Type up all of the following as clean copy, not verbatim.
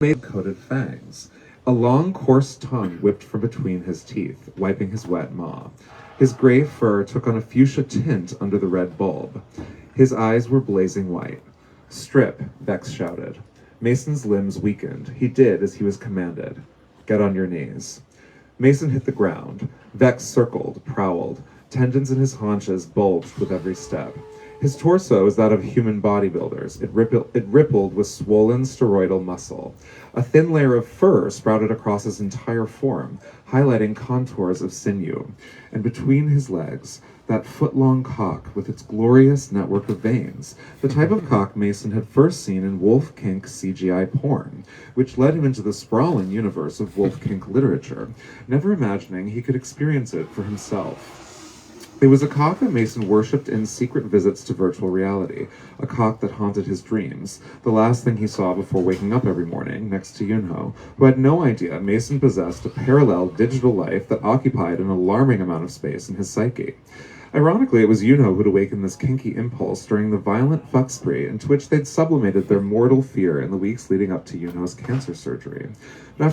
made coated fangs. A long, coarse tongue whipped from between his teeth, wiping his wet maw. His gray fur took on a fuchsia tint under the red bulb. His eyes were blazing white. "Strip," Vex shouted. Mason's limbs weakened. He did as he was commanded. "Get on your knees." Mason hit the ground. Vex circled, prowled. Tendons in his haunches bulged with every step. His torso was that of human bodybuilders. It rippled with swollen steroidal muscle. A thin layer of fur sprouted across his entire form, highlighting contours of sinew. And between his legs, that foot-long cock with its glorious network of veins, the type of cock Mason had first seen in wolf kink CGI porn, which led him into the sprawling universe of wolf kink literature, never imagining he could experience it for himself. It was a cock that Mason worshipped in secret visits to virtual reality, a cock that haunted his dreams, the last thing he saw before waking up every morning, next to Yunho, who had no idea Mason possessed a parallel digital life that occupied an alarming amount of space in his psyche. Ironically, it was Yunho who'd awakened this kinky impulse during the violent fuck spree into which they'd sublimated their mortal fear in the weeks leading up to Yunho's cancer surgery. But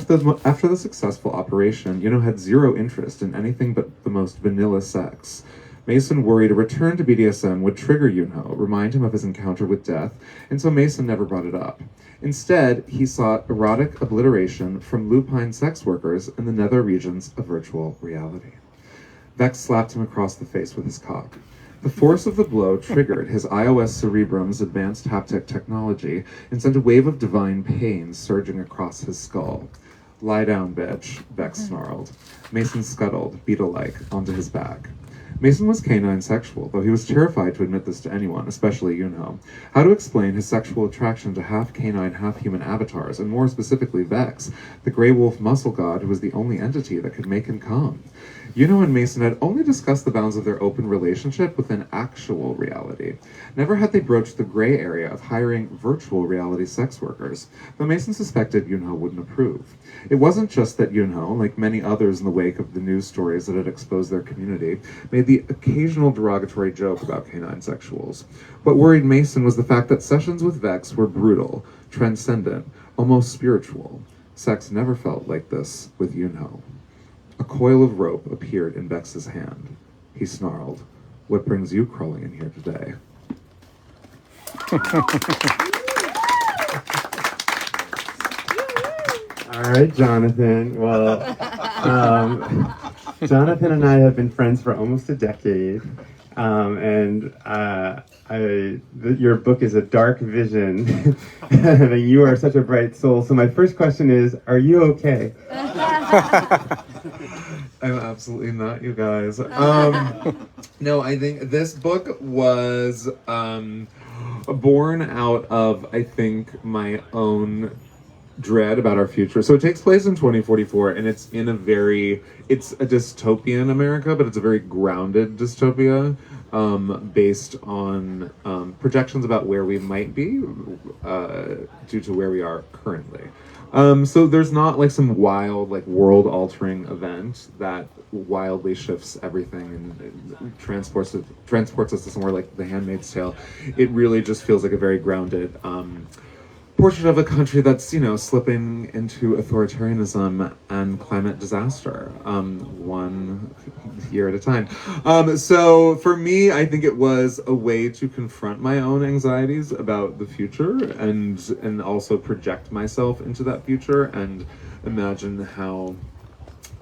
after the successful operation, Yunho had zero interest in anything but the most vanilla sex. Mason worried a return to BDSM would trigger Yunho, remind him of his encounter with death, and so Mason never brought it up. Instead, he sought erotic obliteration from lupine sex workers in the nether regions of virtual reality. Vex slapped him across the face with his cock. The force of the blow triggered his iOS Cerebrum's advanced haptic technology and sent a wave of divine pain surging across his skull. "Lie down, bitch," Vex snarled. Mason scuttled, beetle-like, onto his back. Mason was canine sexual, though he was terrified to admit this to anyone, especially Yunho. How to explain his sexual attraction to half-canine, half-human avatars, and more specifically Vex, the gray wolf muscle god who was the only entity that could make him come? Yunho and Mason had only discussed the bounds of their open relationship within actual reality. Never had they broached the gray area of hiring virtual reality sex workers, though Mason suspected Yunho wouldn't approve. It wasn't just that Yunho, like many others in the wake of the news stories that had exposed their community, made the occasional derogatory joke about canine sexuals. What worried Mason was the fact that sessions with Vex were brutal, transcendent, almost spiritual. Sex never felt like this with Yunho. A coil of rope appeared in Vex's hand. He snarled, "What brings you crawling in here today?" All right, Jonathan. Well, Jonathan and I have been friends for almost a decade, and your book is a dark vision, and you are such a bright soul. So my first question is, are you okay? I'm absolutely not, you guys. No, I think this book was born out of, I think, my own dread about our future. So it takes place in 2044, and it's a dystopian America, but it's a very grounded dystopia, based on projections about where we might be due to where we are currently. So there's not like some wild, like world-altering event that wildly shifts everything and transports us to somewhere like The Handmaid's Tale. It really just feels like a very grounded portrait of a country that's, slipping into authoritarianism and climate disaster, one year at a time. So for me, I think it was a way to confront my own anxieties about the future and also project myself into that future and imagine how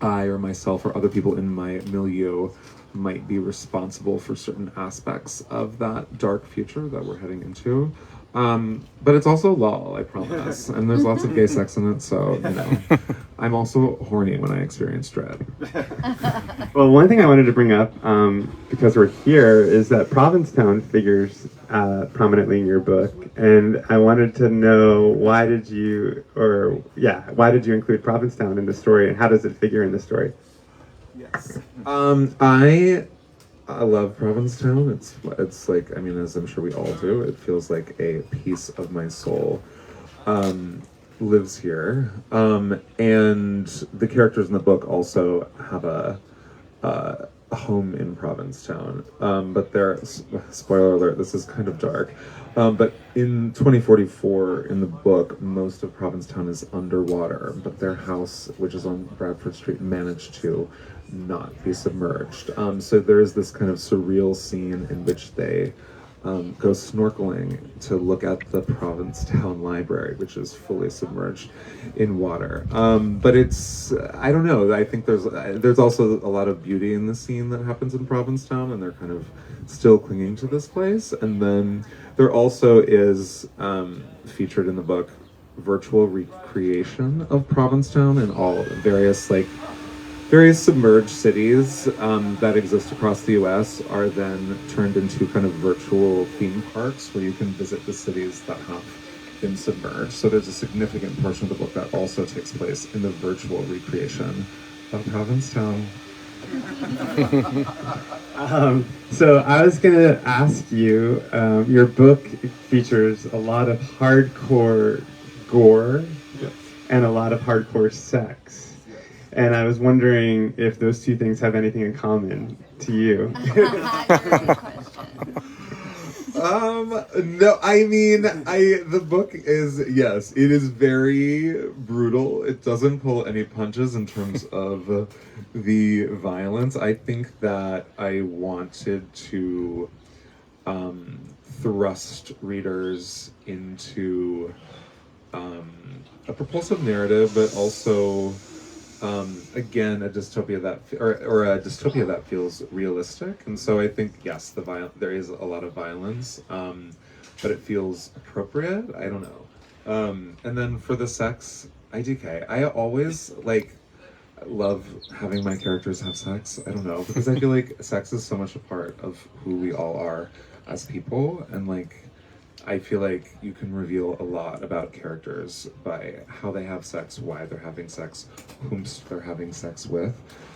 I or myself or other people in my milieu might be responsible for certain aspects of that dark future that we're heading into. But it's also lol, I promise. And there's lots of gay sex in it, so, I'm also horny when I experience dread. Well, one thing I wanted to bring up, because we're here, is that Provincetown figures prominently in your book. And I wanted to know, why did you include Provincetown in the story, and how does it figure in the story? Yes. I love Provincetown. It's like, as I'm sure we all do, it feels like a piece of my soul lives here. And the characters in the book also have home in Provincetown. But spoiler alert, this is kind of dark. But in 2044, in the book, most of Provincetown is underwater, but their house, which is on Bradford Street, managed to not be submerged. So there is this kind of surreal scene in which they go snorkeling to look at the Provincetown Library, which is fully submerged in water. But it's, I don't know, I think there's also a lot of beauty in the scene that happens in Provincetown, and they're kind of still clinging to this place. And then there also is, featured in the book, virtual recreation of Provincetown and all various submerged cities that exist across the US are then turned into kind of virtual theme parks where you can visit the cities that have been submerged. So there's a significant portion of the book that also takes place in the virtual recreation of Provincetown. So I was going to ask you, your book features a lot of hardcore gore and a lot of hardcore sex. And I was wondering if those two things have anything in common to you. Great question. No, I mean, the book is, yes, it is very brutal. It doesn't pull any punches in terms of the violence. I think that I wanted to thrust readers into a propulsive narrative, but also again, a dystopia that feels realistic. And so I think, yes, there is a lot of violence, but it feels appropriate. I don't know. And then for the sex, IDK, I always love having my characters have sex. I don't know, because I feel like sex is so much a part of who we all are as people, and I feel like you can reveal a lot about characters by how they have sex, why they're having sex, whom they're having sex with.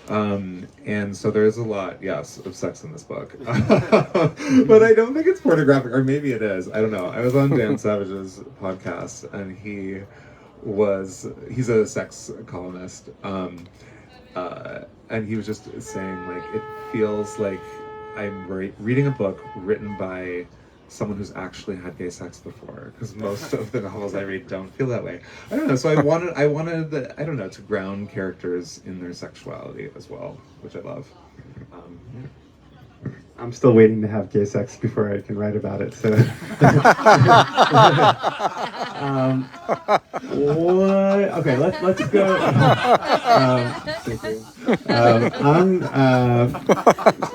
And so there's a lot, yes, of sex in this book. But I don't think it's pornographic, or maybe it is. I don't know. I was on Dan Savage's podcast, and he's a sex columnist. And he was just saying, it feels like I'm reading a book written by someone who's actually had gay sex before, because most of the novels I read don't feel that way. I don't know, so I wanted I don't know, to ground characters in their sexuality as well, which I love. I'm still waiting to have gay sex before I can write about it, so. Okay, let's go. Thank you.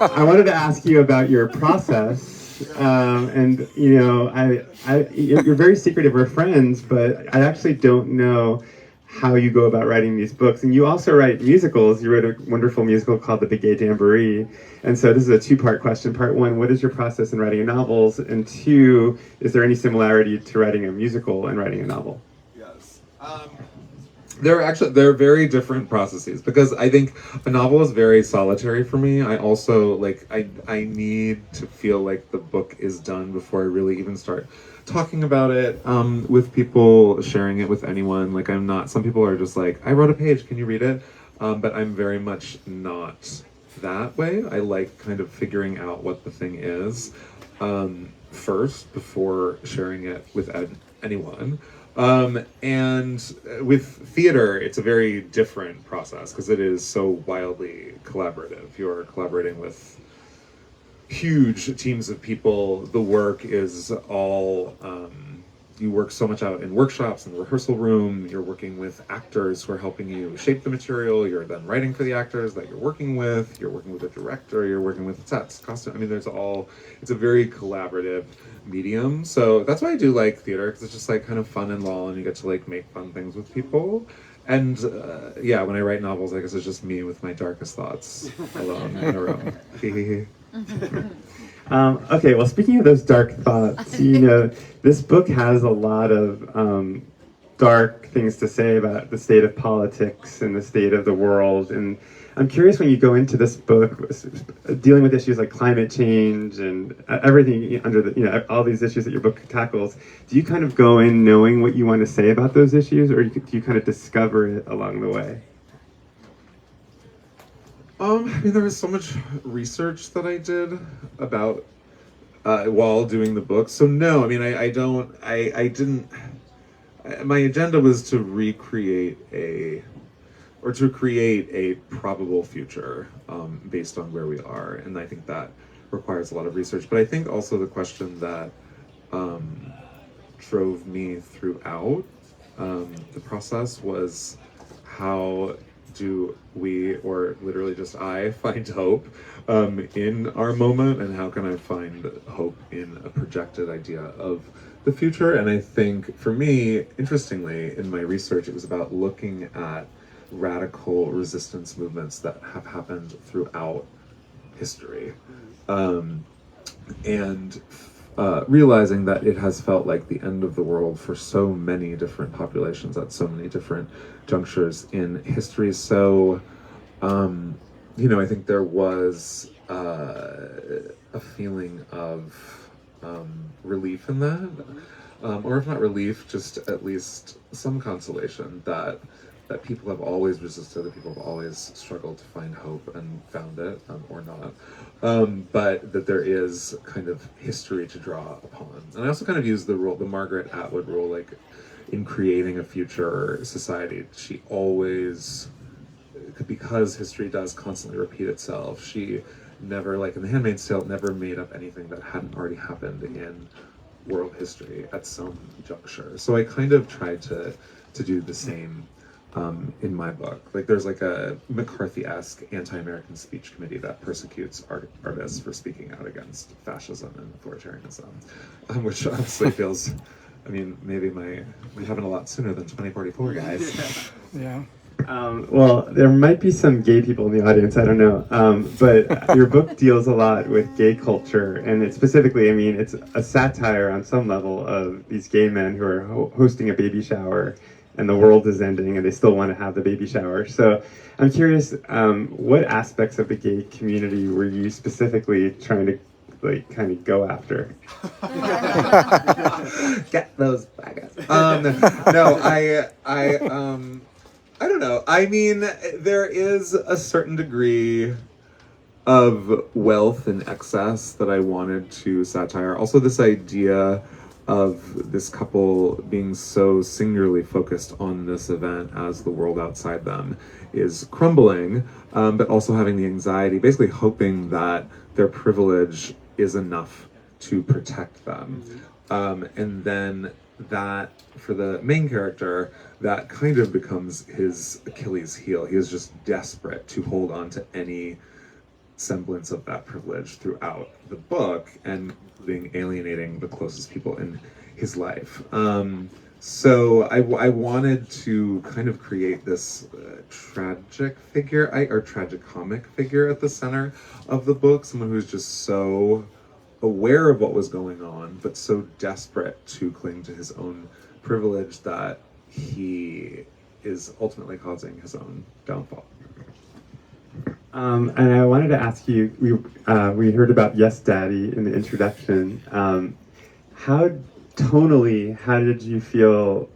I wanted to ask you about your process. And you're very secretive. We're friends, but I actually don't know how you go about writing these books. And you also write musicals. You wrote a wonderful musical called the BIG GAY Jamboree. And so this is a two-part question. Part one, what is your process in writing novels? And two, is there any similarity to writing a musical and writing a novel? Yes. They're very different processes, because I think a novel is very solitary for me. I also I need to feel like the book is done before I really even start talking about it with people, sharing it with anyone. I'm not, some people are just I wrote a page, can you read it? But I'm very much not that way. I like kind of figuring out what the thing is first before sharing it with anyone. And with theater, it's a very different process, because it is so wildly collaborative. You're collaborating with huge teams of people. The work is all, you work so much out in workshops, in the rehearsal room. You're working with actors who are helping you shape the material. You're then writing for the actors that you're working with. You're working with a director. You're working with sets, costume. I mean, it's a very collaborative medium. So that's why I do like theater, because it's just kind of fun and lol, and you get to make fun things with people. And when I write novels, I guess it's just me with my darkest thoughts alone in a room. Okay, well, speaking of those dark thoughts, this book has a lot of dark things to say about the state of politics and the state of the world. And I'm curious, when you go into this book, dealing with issues like climate change and everything under all these issues that your book tackles, do you kind of go in knowing what you want to say about those issues, or do you kind of discover it along the way? I mean, there was so much research that I did about while doing the book. So no, I mean, I didn't. My agenda was to recreate or to create a probable future based on where we are, and I think that requires a lot of research. But I think also the question that drove me throughout the process was, how do we, or literally just I, find hope in our moment, and how can I find hope in a projected idea of the future? And I think for me, interestingly, in my research, it was about looking at radical resistance movements that have happened throughout history, and realizing that it has felt like the end of the world for so many different populations at so many different junctures in history. So, I think there was a feeling of relief in that, or if not relief, just at least some consolation that people have always resisted, that people have always struggled to find hope and found it, or not, but that there is kind of history to draw upon. And I also kind of use the Margaret Atwood rule, like in creating a future society, she always, because history does constantly repeat itself, she never, like in The Handmaid's Tale, never made up anything that hadn't already happened in world history at some juncture. So I kind of tried to do the same in my book. Like there's like a McCarthy-esque anti-American speech committee that persecutes artists for speaking out against fascism and authoritarianism, which honestly feels, I mean, maybe we happen a lot sooner than 2044, guys. Yeah. Well, there might be some gay people in the audience, I don't know, but your book deals a lot with gay culture, and it's specifically, I mean, it's a satire on some level of these gay men who are hosting a baby shower, and the world is ending, and they still want to have the baby shower. So I'm curious, what aspects of the gay community were you specifically trying to, like, kind of go after? Get those baggers. No, I don't know. I mean, there is a certain degree of wealth and excess that I wanted to satire. Also, this idea of this couple being so singularly focused on this event as the world outside them is crumbling, but also having the anxiety, basically hoping that their privilege is enough to protect them. And then that, for the main character, that kind of becomes his Achilles heel. He is just desperate to hold on to any semblance of that privilege throughout the book, and including alienating the closest people in his life. So I wanted to kind of create this tragic figure, or tragicomic figure at the center of the book, someone who's just so aware of what was going on, but so desperate to cling to his own privilege that he is ultimately causing his own downfall. And I wanted to ask you, we heard about Yes Daddy in the introduction. How did you feel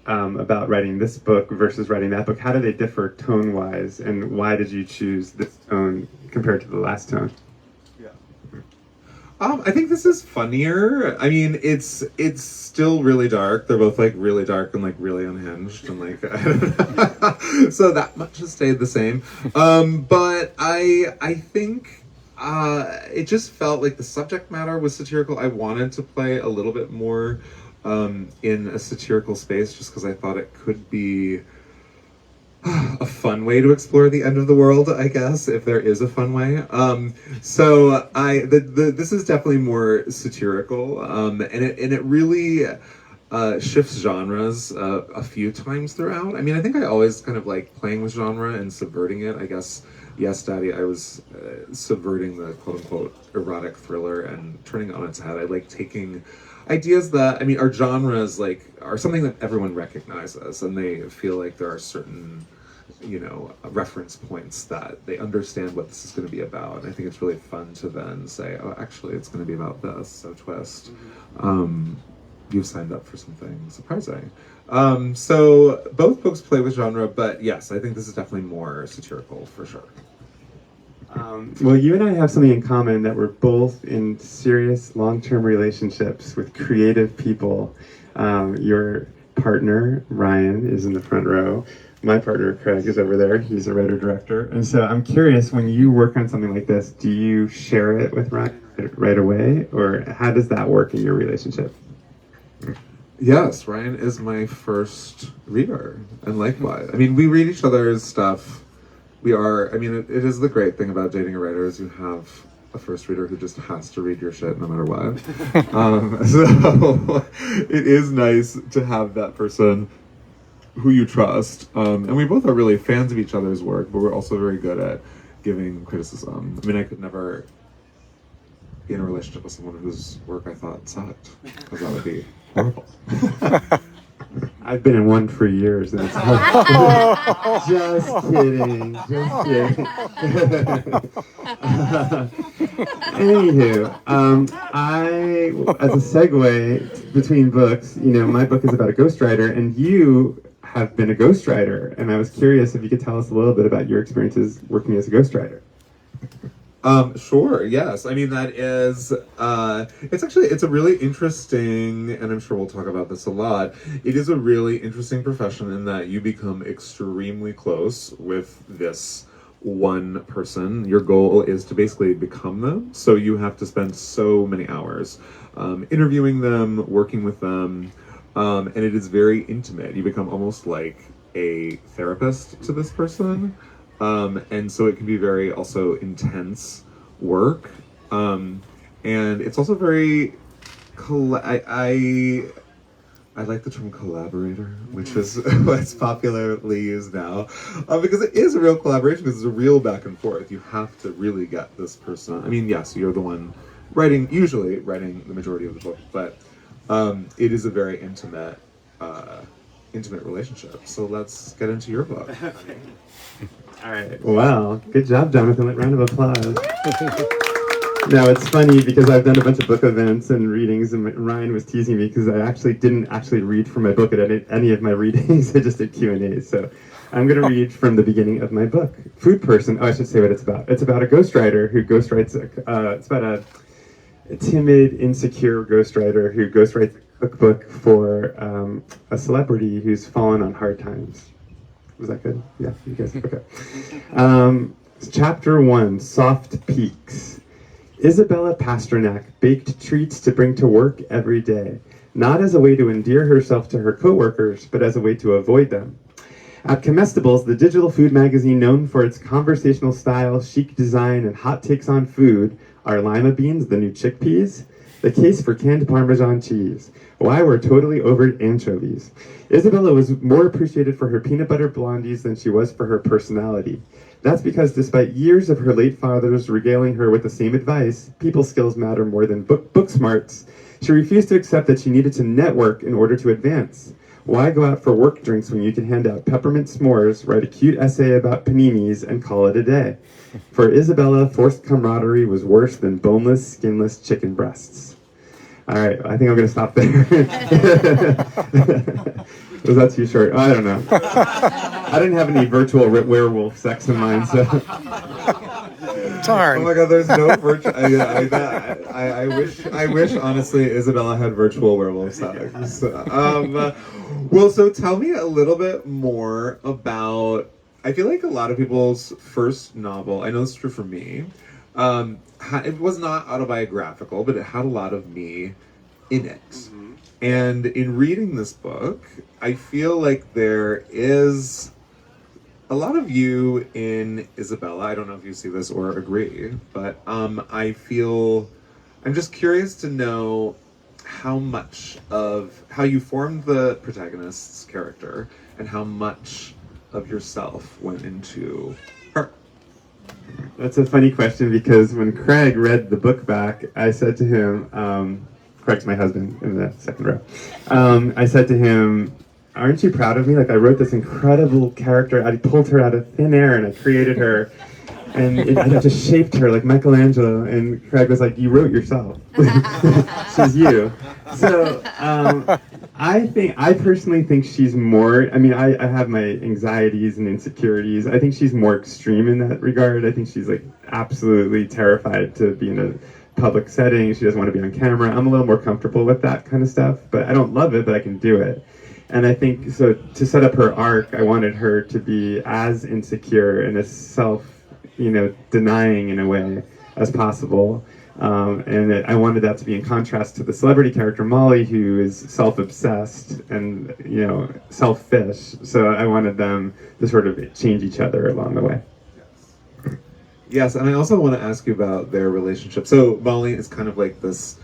about writing this book versus writing that book? How do they differ tone-wise, and why did you choose this tone compared to the last tone? I think this is funnier. I mean, it's still really dark. They're both like really dark and like really unhinged, and like I don't know. So that much has stayed the same. But I think it just felt like the subject matter was satirical. I wanted to play a little bit more in a satirical space, just because I thought it could be a fun way to explore the end of the world, I guess, if there is a fun way. So this is definitely more satirical, and it really shifts genres a few times throughout. I mean, I think I always kind of like playing with genre and subverting it. I guess Yes Daddy, I was subverting the quote-unquote erotic thriller and turning it on its head. I like taking ideas that, I mean, our genres are something that everyone recognizes, and they feel like there are certain, reference points that they understand what this is going to be about. And I think it's really fun to then say, oh, actually, it's going to be about this. So twist. You've signed up for something surprising. So both books play with genre, but yes, I think this is definitely more satirical for sure. Well, you and I have something in common, that we're both in serious long-term relationships with creative people. Your partner, Ryan, is in the front row. My partner, Craig, is over there. He's a writer-director. And so I'm curious, when you work on something like this, do you share it with Ryan right away? Or how does that work in your relationship? Yes, Ryan is my first reader, and likewise. I mean, we read each other's stuff. It is the great thing about dating a writer is you have a first reader who just has to read your shit no matter what. So it is nice to have that person who you trust. And we both are really fans of each other's work, but we're also very good at giving criticism. I mean, I could never be in a relationship with someone whose work I thought sucked, because that would be horrible. I've been in one for years, and it's just kidding, just kidding. Anywho, as a segue between books, my book is about a ghostwriter, and you have been a ghostwriter, and I was curious if you could tell us a little bit about your experiences working as a ghostwriter. Sure, yes. I mean, that is, it's a really interesting, and I'm sure we'll talk about this a lot, it is a really interesting profession in that you become extremely close with this one person. Your goal is to basically become them, so you have to spend so many hours interviewing them, working with them, and it is very intimate. You become almost like a therapist to this person. And so it can be very also intense work. And it's also very, I like the term collaborator, which is what's popularly used now, because it is a real collaboration, because it's a real back and forth. You have to really get this person. I mean, yes, you're the one usually writing the majority of the book, but it is a very intimate relationship. So let's get into your book. All right. Well, good job, Jonathan. Round of applause. Now, it's funny because I've done a bunch of book events and readings, and Ryan was teasing me because I didn't read from my book at any of my readings. I just did Q&As. So I'm going to read from the beginning of my book. Food Person. Oh, I should say what it's about. It's about a ghostwriter who ghostwrites. It's about a timid, insecure ghostwriter who ghostwrites a cookbook for a celebrity who's fallen on hard times. Was that good? Yeah, you guys, okay. Chapter 1, Soft Peaks. Isabella Pasternak baked treats to bring to work every day, not as a way to endear herself to her coworkers, but as a way to avoid them. At Comestibles, the digital food magazine known for its conversational style, chic design, and hot takes on food, are lima beans the new chickpeas? The case for canned Parmesan cheese. Why we're totally over anchovies. Isabella was more appreciated for her peanut butter blondies than she was for her personality. That's because despite years of her late father's regaling her with the same advice, people skills matter more than book smarts, she refused to accept that she needed to network in order to advance. Why go out for work drinks when you can hand out peppermint s'mores, write a cute essay about paninis, and call it a day? For Isabella, forced camaraderie was worse than boneless, skinless chicken breasts. All right, I think I'm going to stop there. Was that too short? I don't know. I didn't have any virtual werewolf sex in mind, so. Darn. Oh my God, there's no virtual. I wish honestly Isabella had virtual werewolf sex. Well, so tell me a little bit more about. I feel like a lot of people's first novel. I know this is true for me. It was not autobiographical, but it had a lot of me in it. Mm-hmm. And in reading this book, I feel like there is a lot of you in Isabella. I don't know if you see this or agree, but I'm just curious to know how much of how you formed the protagonist's character and how much of yourself went into her. That's a funny question because when Craig read the book back, I said to him, Craig's my husband in the second row. I said to him, aren't you proud of me? Like, I wrote this incredible character. I pulled her out of thin air and I created her. And I just shaped her like Michelangelo. And Craig was like, you wrote yourself. She's you. So I personally think she's more, I mean, I have my anxieties and insecurities. I think she's more extreme in that regard. I think she's like absolutely terrified to be in a public setting. She doesn't want to be on camera. I'm a little more comfortable with that kind of stuff, but I don't love it, but I can do it. And I think, so to set up her arc, I wanted her to be as insecure and as denying in a way as possible. I wanted that to be in contrast to the celebrity character Molly, who is self-obsessed and, selfish. So I wanted them to sort of change each other along the way. Yes, and I also want to ask you about their relationship. So Molly is kind of like this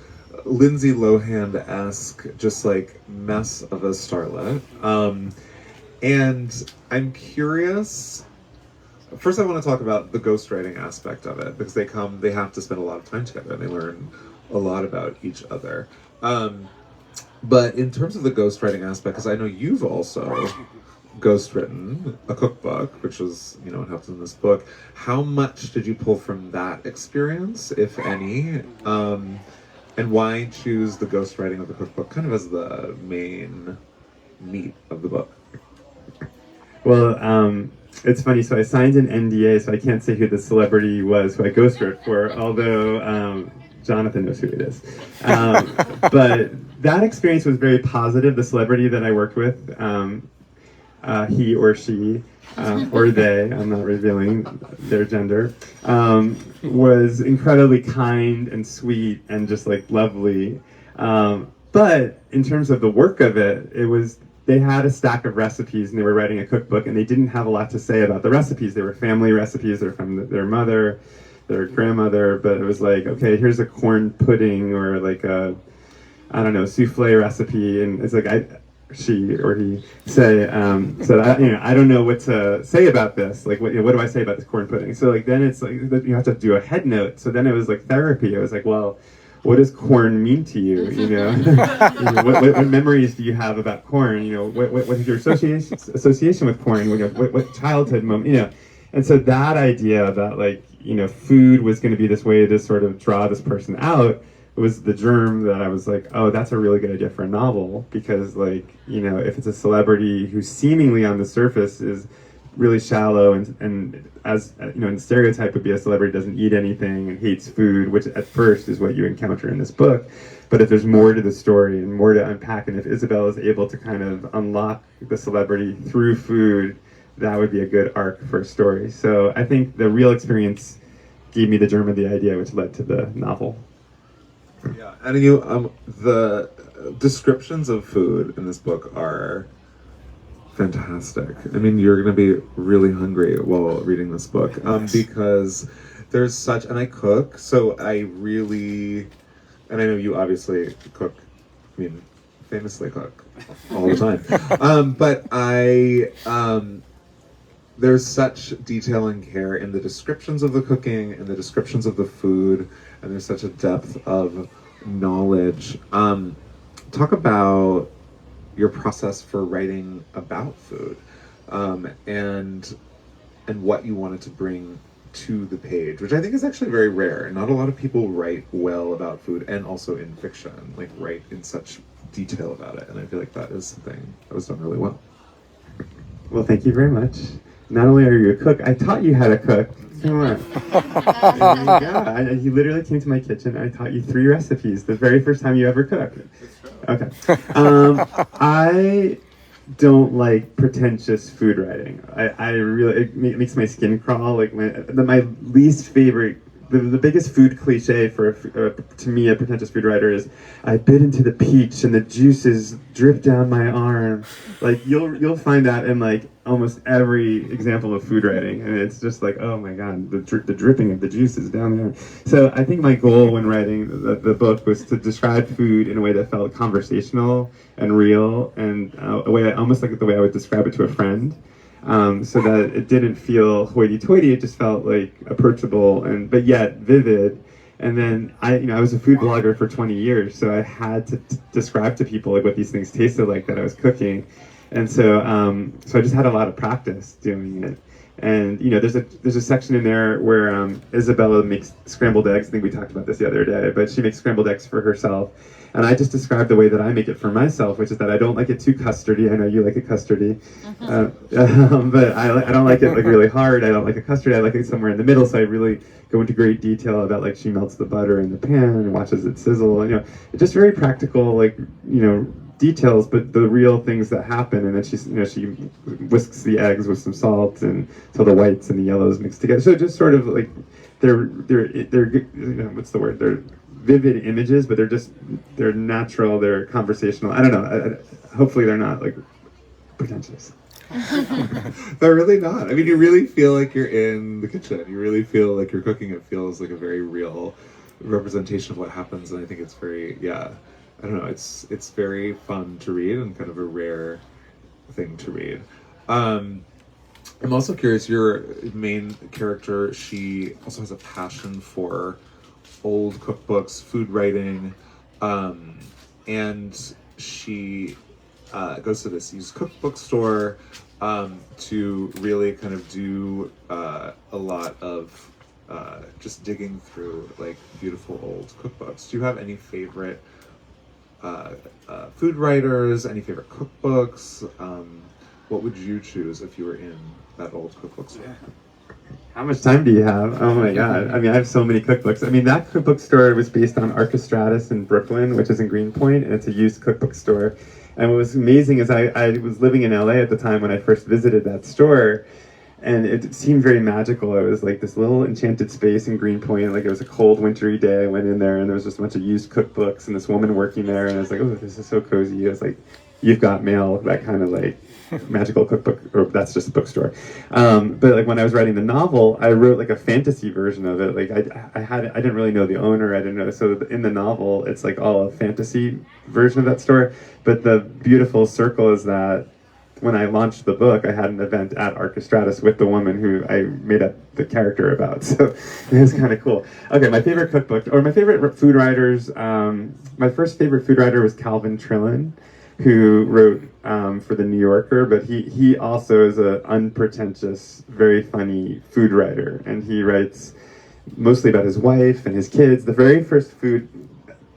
Lindsay Lohan-esque, just like mess of a starlet. And I'm curious. First, I want to talk about the ghostwriting aspect of it, because they have to spend a lot of time together and they learn a lot about each other. But in terms of the ghostwriting aspect, because I know you've also ghostwritten a cookbook, which was, what happens in this book. How much did you pull from that experience, if any? And why choose the ghostwriting of the cookbook kind of as the main meat of the book? Well, it's funny, so I signed an NDA, so I can't say who the celebrity was who I ghostwrote for, although Jonathan knows who it is. But that experience was very positive. The celebrity that I worked with, he or she, or they, I'm not revealing their gender, was incredibly kind and sweet and just like lovely. But in terms of the work of it, they had a stack of recipes and they were writing a cookbook and they didn't have a lot to say about the recipes. They were family recipes, they're from their mother, their grandmother, but it was like, okay, here's a corn pudding or like a, souffle recipe, and it's like she or he said, I don't know what to say about this. Like, what do I say about this corn pudding? So like, then it's like, you have to do a head note. So then it was like therapy. I was like, well, what does corn mean to you? What memories do you have about corn? What is your association with corn? What childhood moment? And so that idea that food was going to be this way to sort of draw this person out was the germ that I was like, oh, that's a really good idea for a novel, because if it's a celebrity who seemingly on the surface is really shallow and as in the stereotype would be a celebrity doesn't eat anything and hates food, which at first is what you encounter in this book. But if there's more to the story and more to unpack, and if Isabel is able to kind of unlock the celebrity through food, that would be a good arc for a story. So I think the real experience gave me the germ of the idea, which led to the novel. Yeah, and the descriptions of food in this book are fantastic. I mean, you're going to be really hungry while reading this book, because there's such, and I cook, so I really, and I know you obviously cook, famously cook all the time, but there's such detail and care in the descriptions of the cooking and the descriptions of the food, and there's such a depth of knowledge. Talk about your process for writing about food, and what you wanted to bring to the page, which I think is actually very rare. Not a lot of people write well about food, and also in fiction, write in such detail about it, and I feel like that is something that was done really well. Well, thank you very much. Not only are you a cook, I taught you how to cook. Come on. Yeah, you literally came to my kitchen and I taught you 3 recipes the very first time you ever cooked. Okay. I don't like pretentious food writing. I really, it makes my skin crawl. My least favorite, the biggest food cliche to me, a pretentious food writer is, I bit into the peach and the juices drip down my arm. You'll find that in almost every example of food writing, and it's just oh my god, the dripping of the juices down there. So I think my goal when writing the book was to describe food in a way that felt conversational and real, and a way almost like the way I would describe it to a friend. So that it didn't feel hoity-toity, it just felt approachable but yet vivid. And then I was a food blogger for 20 years, so I had to describe to people what these things tasted like that I was cooking. And so I just had a lot of practice doing it. And there's a section in there where Isabella makes scrambled eggs. I think we talked about this the other day, but she makes scrambled eggs for herself. And I just described the way that I make it for myself, which is that I don't like it too custardy. I know you like it custardy, but I don't like it like really hard. I don't like it custardy. I like it somewhere in the middle. So I really go into great detail about like she melts the butter in the pan and watches it sizzle. And, it's just very practical, like details, but the real things that happen. And then she whisks the eggs with some salt and till the whites and the yellows mix together. So just sort of like they're what's the word? They're vivid images, but they're natural, they're conversational. I don't know. Hopefully they're not like pretentious. They're really not. I mean, you really feel like you're in the kitchen. You really feel like you're cooking. It feels like a very real representation of what happens, and I think it's very, I don't know, it's very fun to read and kind of a rare thing to read. I'm also curious, your main character, she also has a passion for old cookbooks, food writing, and she goes to this used cookbook store to really kind of do a lot of just digging through like beautiful old cookbooks. Do you have any favorite food writers, any favorite cookbooks? What would you choose if you were in that old cookbook store? How much time do you have? Oh my god. I mean, I have so many cookbooks. I mean, that cookbook store was based on Archistratus in Brooklyn, which is in Greenpoint, and it's a used cookbook store. And what was amazing is I was living in LA at the time when I first visited that store, and it seemed very magical. It was like this little enchanted space in Greenpoint. Like it was a cold, wintry day. I went in there, and there was just a bunch of used cookbooks, and this woman working there, and I was like, oh, this is so cozy. It was like, You've Got Mail, that kind of like magical cookbook, or that's just a bookstore. But like when I was writing the novel, I wrote like a fantasy version of it. Like I didn't really know the owner. I didn't know. So in the novel, it's like all a fantasy version of that store. But the beautiful circle is that when I launched the book, I had an event at Archistratus with the woman who I made up the character about. So it was kind of cool. Okay, my favorite cookbook, or my favorite food writers, my first favorite food writer was Calvin Trillin, who wrote for The New Yorker, but he also is an unpretentious, very funny food writer, and he writes mostly about his wife and his kids. The very first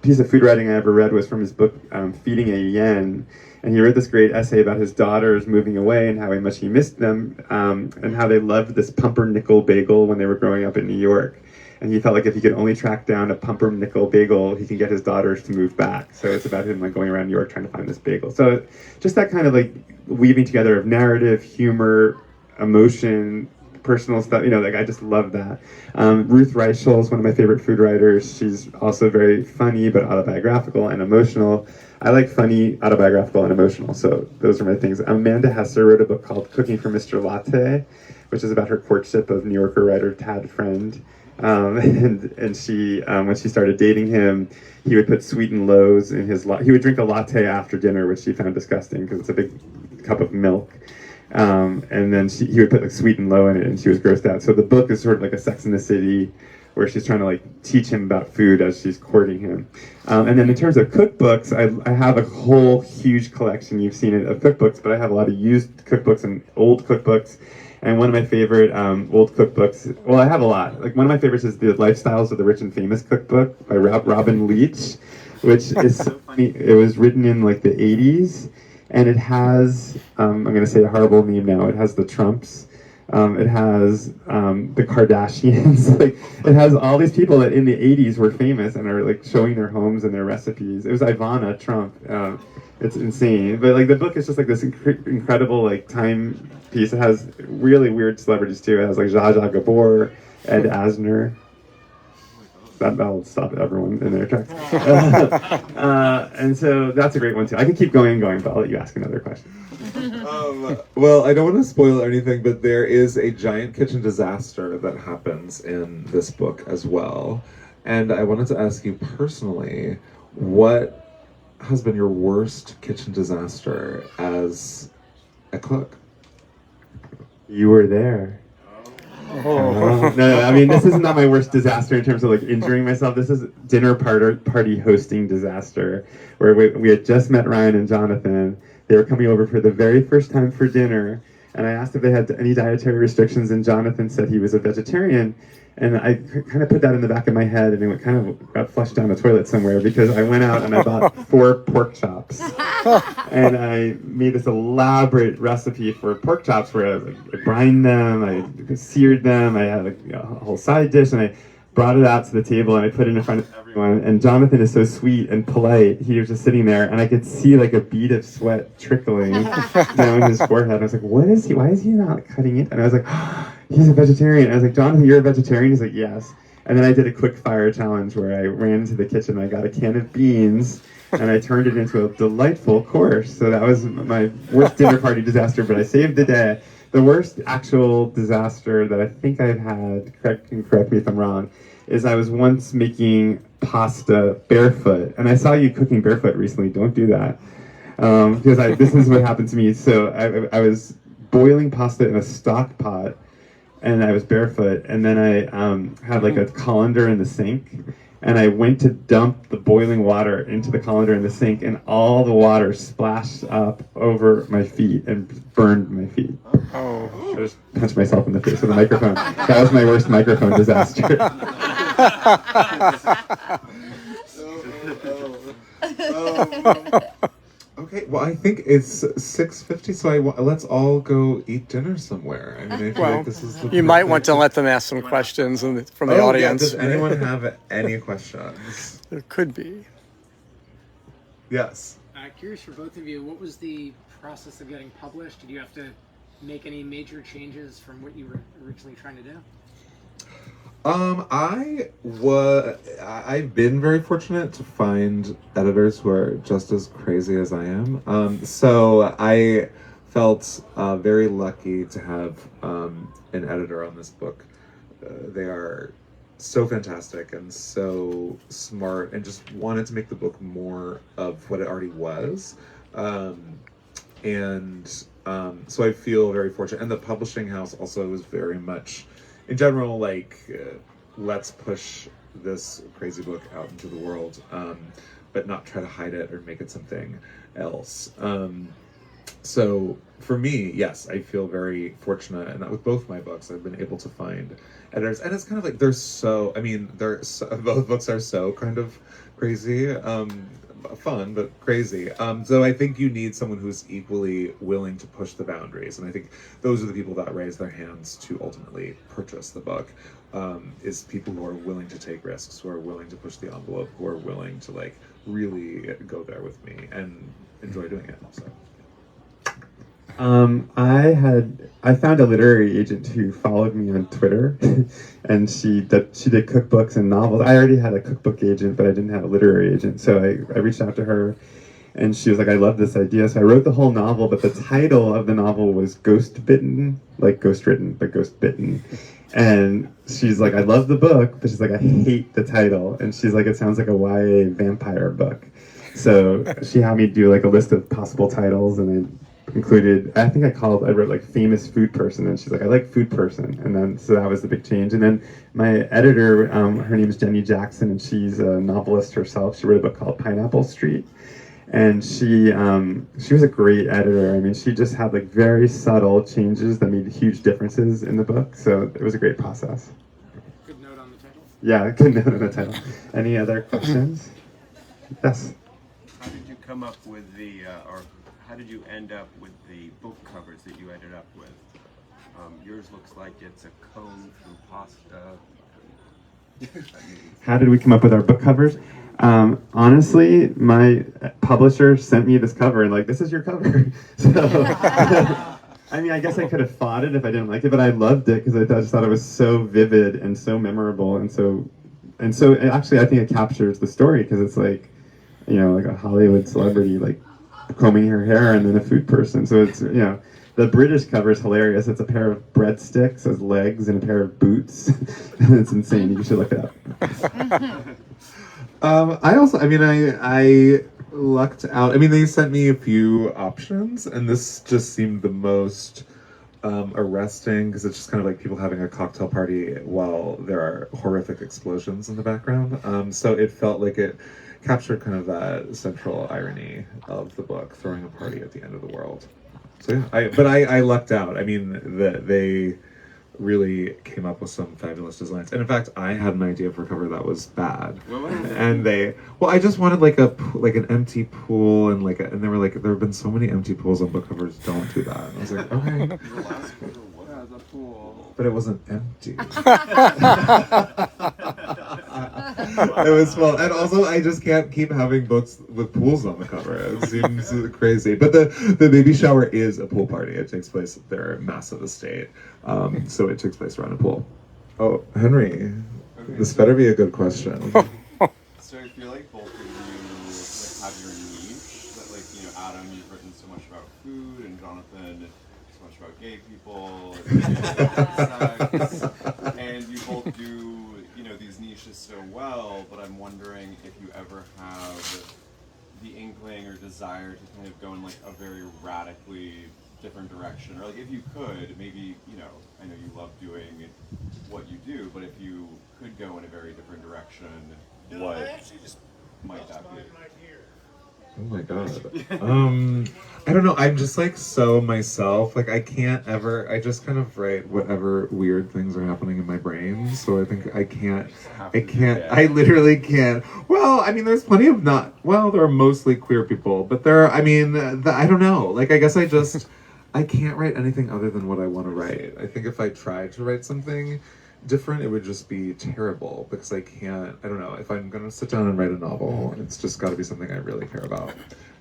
piece of food writing I ever read was from his book, Feeding a Yen, and he wrote this great essay about his daughters moving away and how much he missed them, and how they loved this pumpernickel bagel when they were growing up in New York. And he felt like if he could only track down a pumpernickel bagel, he can get his daughters to move back. So it's about him like going around New York trying to find this bagel. So just that kind of like weaving together of narrative, humor, emotion, personal stuff, like I just love that. Ruth Reichel is one of my favorite food writers. She's also very funny, but autobiographical and emotional. I like funny, autobiographical, and emotional, so those are my things. Amanda Hesser wrote a book called Cooking for Mr. Latte, which is about her courtship of New Yorker writer Tad Friend. And she, when she started dating him, he would put sweetened lows in his he would drink a latte after dinner, which she found disgusting because it's a big cup of milk. And then he would put like sweetened low in it, and she was grossed out. So the book is sort of like a Sex in the City, where she's trying to like teach him about food as she's courting him. And then in terms of cookbooks, I have a whole huge collection, you've seen it, of cookbooks, but I have a lot of used cookbooks and old cookbooks. And one of my favorite old cookbooks, well, I have a lot. Like one of my favorites is The Lifestyles of the Rich and Famous cookbook by Robin Leach, which is so funny. It was written in like the 80s, and it has, I'm going to say a horrible name now, it has the Trumps, it has the Kardashians, like it has all these people that in the 80s were famous and are like showing their homes and their recipes. It was Ivana Trump. It's insane, but like the book is just like this incredible like time piece. It has really weird celebrities too. It has like Zsa Zsa Gabor, Ed Asner. That'll stop everyone in their tracks. And so that's a great one too. I can keep going and going, but I'll let you ask another question. Well, I don't want to spoil anything, but there is a giant kitchen disaster that happens in this book as well. And I wanted to ask you personally, what has been your worst kitchen disaster as a cook? You were there. No, I mean, this is not my worst disaster in terms of like injuring myself. This is dinner party hosting disaster, where we had just met Ryan and Jonathan. They were coming over for the very first time for dinner, And I asked if they had any dietary restrictions, and Jonathan said he was a vegetarian. And I kind of put that in the back of my head, and it kind of got flushed down the toilet somewhere, because I went out and I bought 4 pork chops. And I made this elaborate recipe for pork chops where I brined them, I seared them, I had a whole side dish, and I brought it out to the table and I put it in front of everyone. And Jonathan is so sweet and polite. He was just sitting there, and I could see like a bead of sweat trickling down his forehead. I was like, "What is he? Why is he not cutting it?" And I was like, oh, "He's a vegetarian." I was like, "Jonathan, you're a vegetarian?" He's like, "Yes." And then I did a quick fire challenge where I ran into the kitchen and I got a can of beans and I turned it into a delightful course. So that was my worst dinner party disaster, but I saved the day. The worst actual disaster that I think I've had, correct me if I'm wrong, is I was once making pasta barefoot. And I saw you cooking barefoot recently. Don't do that. Because this is what happened to me. So I was boiling pasta in a stock pot, and I was barefoot. And then I had like a colander in the sink. And I went to dump the boiling water into the colander in the sink, and all the water splashed up over my feet and burned my feet. Oh. I just punched myself in the face with a microphone. That was my worst microphone disaster. Okay, well, I think it's 6:50, so let's all go eat dinner somewhere. I mean, I feel like this is the You might perfect- want to let them ask some questions from the Yeah, audience. does anyone have any questions? There could be. Yes. Curious for both of you, what was the process of getting published? Did you have to make any major changes from what you were originally trying to do? I've been very fortunate to find editors who are just as crazy as I am. So I felt very lucky to have an editor on this book. They are so fantastic and so smart, and just wanted to make the book more of what it already was. So I feel very fortunate. And the publishing house also was very much, in general, like, let's push this crazy book out into the world, but not try to hide it or make it something else. So for me, yes, I feel very fortunate, and that with both my books, I've been able to find editors, and it's kind of like both books are so kind of crazy, fun but crazy. So I think you need someone who's equally willing to push the boundaries, and I think those are the people that raise their hands to ultimately purchase the book. Is people who are willing to take risks, who are willing to push the envelope, who are willing to like really go there with me and enjoy doing it. So. I found a literary agent who followed me on Twitter, and she did cookbooks and novels. I already had a cookbook agent, but I didn't have a literary agent, so I reached out to her, and she was like, "I love this idea." So I wrote the whole novel, but the title of the novel was Ghost Bitten, like ghost written, but ghost bitten. And she's like, "I love the book," but she's like, "I hate the title," and she's like, "It sounds like a YA vampire book." So she had me do like a list of possible titles, and I included, I wrote like famous food person, and she's like, "I like food person," and then so that was the big change. And then my editor, her name is Jenny Jackson, and she's a novelist herself. She wrote a book called Pineapple Street, and she was a great editor. I mean, she just had like very subtle changes that made huge differences in the book. So it was a great process. Good note on the title. Yeah, good note on the title. Any other questions? Yes. How did you come up with or how did you end up with the book covers that you ended up with? Yours looks like it's a cone through pasta. How did we come up with our book covers? Honestly, my publisher sent me this cover and like, "This is your cover." So, I mean, I guess I could have fought it if I didn't like it, but I loved it because I just thought it was so vivid and so memorable, and so actually I think it captures the story, because it's like, you know, like a Hollywood celebrity like combing her hair and then a food person. So it's, you know, the British cover is hilarious. It's a pair of breadsticks as legs and a pair of boots. It's insane. You should look it up. I lucked out. I mean, they sent me a few options, and this just seemed the most arresting, because it's just kind of like people having a cocktail party while there are horrific explosions in the background. So it felt like it captured kind of that central irony of the book, throwing a party at the end of the world. So yeah, I lucked out. I mean, they really came up with some fabulous designs. And in fact, I had an idea for a cover that was bad. What was it? And I just wanted like an empty pool and and they were like, there have been so many empty pools on book covers. Don't do that. And I was like, okay. The last cover was a pool. But it wasn't empty. It was full. And also, I just can't keep having books with pools on the cover. It seems crazy. But the baby shower is a pool party. It takes place at their massive estate. So it takes place around a pool. Oh, Henry, this better be a good question. So I feel like both of you have your niche. That Adam, you've written so much about food, and Jonathan, so much about gay people, sex, and you both do these niches so well. But I'm wondering if you ever have the inkling or desire to kind of go in a very radically different direction, or if you could, maybe I know you love doing what you do, but if you could go in a very different direction, what might that be? Oh my god. I don't know. I'm just so myself. I can't ever. I just kind of write whatever weird things are happening in my brain. So I think I can't. I literally can't. Well, I mean, there's plenty of not. Well, there are mostly queer people, but there are. I mean, I don't know. I guess I just. I can't write anything other than what I want to write. I think if I tried to write something different, it would just be terrible because I can't. I don't know. If I'm gonna sit down and write a novel, it's just got to be something I really care about,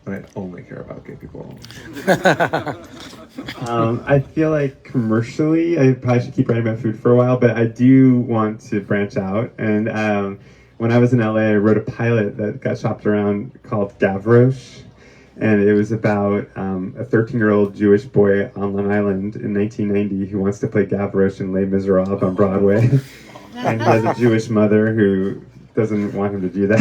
and I only care about gay people. I feel like commercially, I probably should keep writing about food for a while, but I do want to branch out. And when I was in LA, I wrote a pilot that got shopped around called Gavroche. And it was about a 13-year-old Jewish boy on Long Island in 1990 who wants to play Gavroche in Les Miserables on Broadway. And he has a Jewish mother who doesn't want him to do that.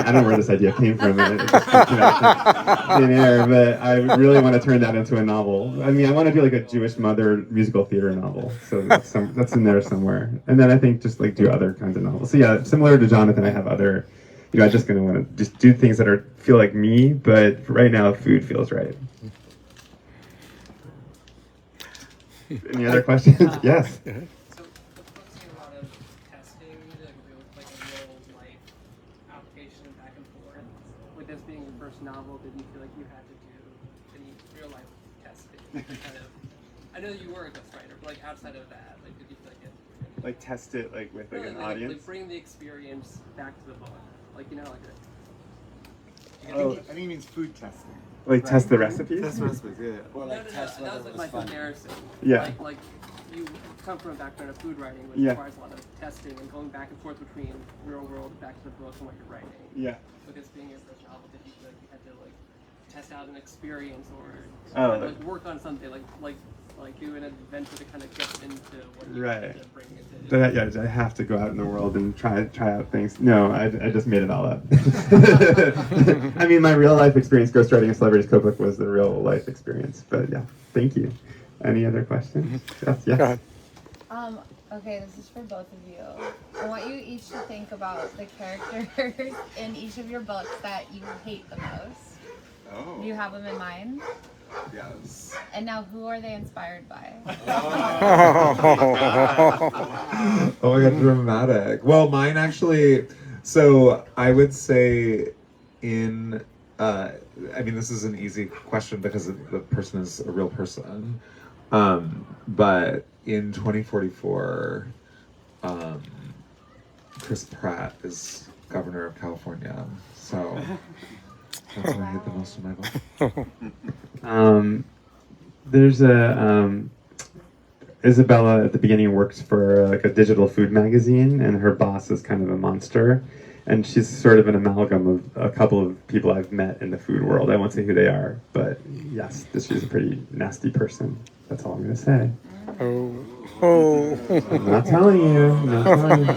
I don't know where this idea came from. It just came out of thin air, but I really want to turn that into a novel. I mean, I want to do a Jewish mother musical theater novel. So that's in there somewhere. And then I think just do other kinds of novels. So yeah, similar to Jonathan, I have other... I'm just going to want to just do things that feel like me, but right now, food feels right. Any other questions? Yes. So the book's doing a lot of testing, a real life application back and forth. With this being your first novel, did you feel like you had to do any real life testing? I know that you were a ghostwriter, but outside of that, did you feel like it? Test it with Really, an audience? bring the experience back to the book. I think he means food testing. Test the recipes? Test recipes, yeah. Or test whether that it was was my fun. comparison. Yeah. Like you come from a background of food writing, which Yeah. requires a lot of testing and going back and forth between real world back to the book and what you're writing. Yeah. With this being your first novel, did you feel like you had to test out an experience or work on something like do an adventure to kind of get into what you Right. had to bring into it? But I have to go out in the world and try out things. No, I just made it all up. I mean, my real life experience ghostwriting a celebrity's cookbook was the real life experience. But yeah, thank you. Any other questions? Yes. Go ahead. Okay, this is for both of you. I want you each to think about the characters in each of your books that you hate the most. Oh. Do you have them in mind? Yes. And now, who are they inspired by? Oh my god, dramatic. Well, mine actually, so I would say I mean, this is an easy question because the person is a real person. But in 2044, Chris Pratt is governor of California. So that's what I hate the most in my book. There's Isabella at the beginning works for a digital food magazine, and her boss is kind of a monster, and she's sort of an amalgam of a couple of people I've met in the food world. I won't say who they are, but yes, she's a pretty nasty person. That's all I'm gonna say. I'm not telling you.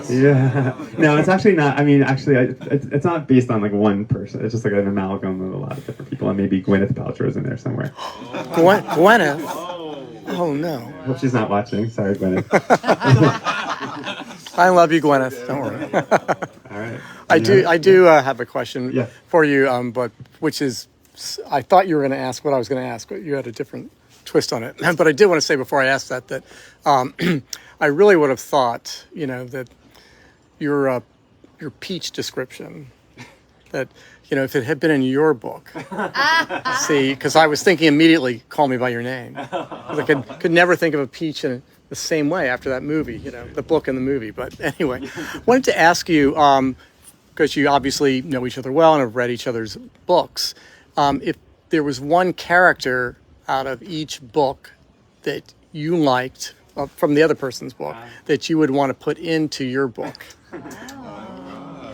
Yeah. No, it's actually not. I mean, it's not based on one person. It's just an amalgam of a lot of different people, and maybe Gwyneth Paltrow's in there somewhere. Gwyneth? Oh no. Hope she's not watching. Sorry, Gwyneth. I love you, Gwyneth. Don't worry. All right. I do have a question Yeah. for you, but which is I thought you were going to ask what I was going to ask, but you had a different twist on it. But I did want to say before I asked that I really would have thought, that your peach description, that, if it had been in your book, see, because I was thinking immediately, Call Me By Your Name. 'Cause I could never think of a peach in the same way after that movie, the book and the movie. But anyway, wanted to ask you, because you obviously know each other well and have read each other's books, if there was one character out of each book that you liked from the other person's book that you would want to put into your book.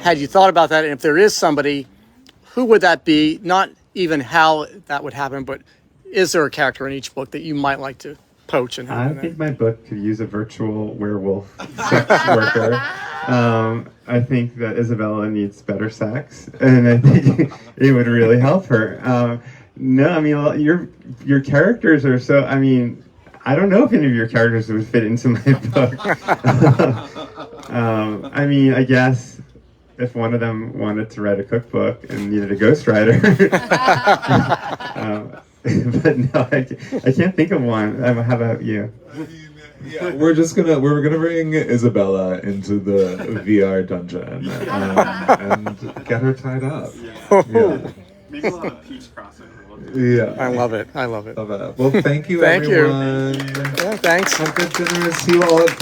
Had you thought about that? And if there is somebody, who would that be? Not even how that would happen, but is there a character in each book that you might like to poach and have I in think there? my book could use a virtual werewolf sex worker. I think that Isabella needs better sex, and I think it would really help her. No, I mean, your characters are so, I mean, I don't know if any of your characters would fit into my book. I mean, I guess if one of them wanted to write a cookbook and needed a ghostwriter. But no, I can't think of one. How about you? Yeah, we're gonna bring Isabella into the VR dungeon and get her tied up. Yeah. Maybe we'll have a peach crossover. Yeah. I love it. Love it. Well, thank you, Thank you. everyone. Yeah, thanks. Have good dinner. See you all at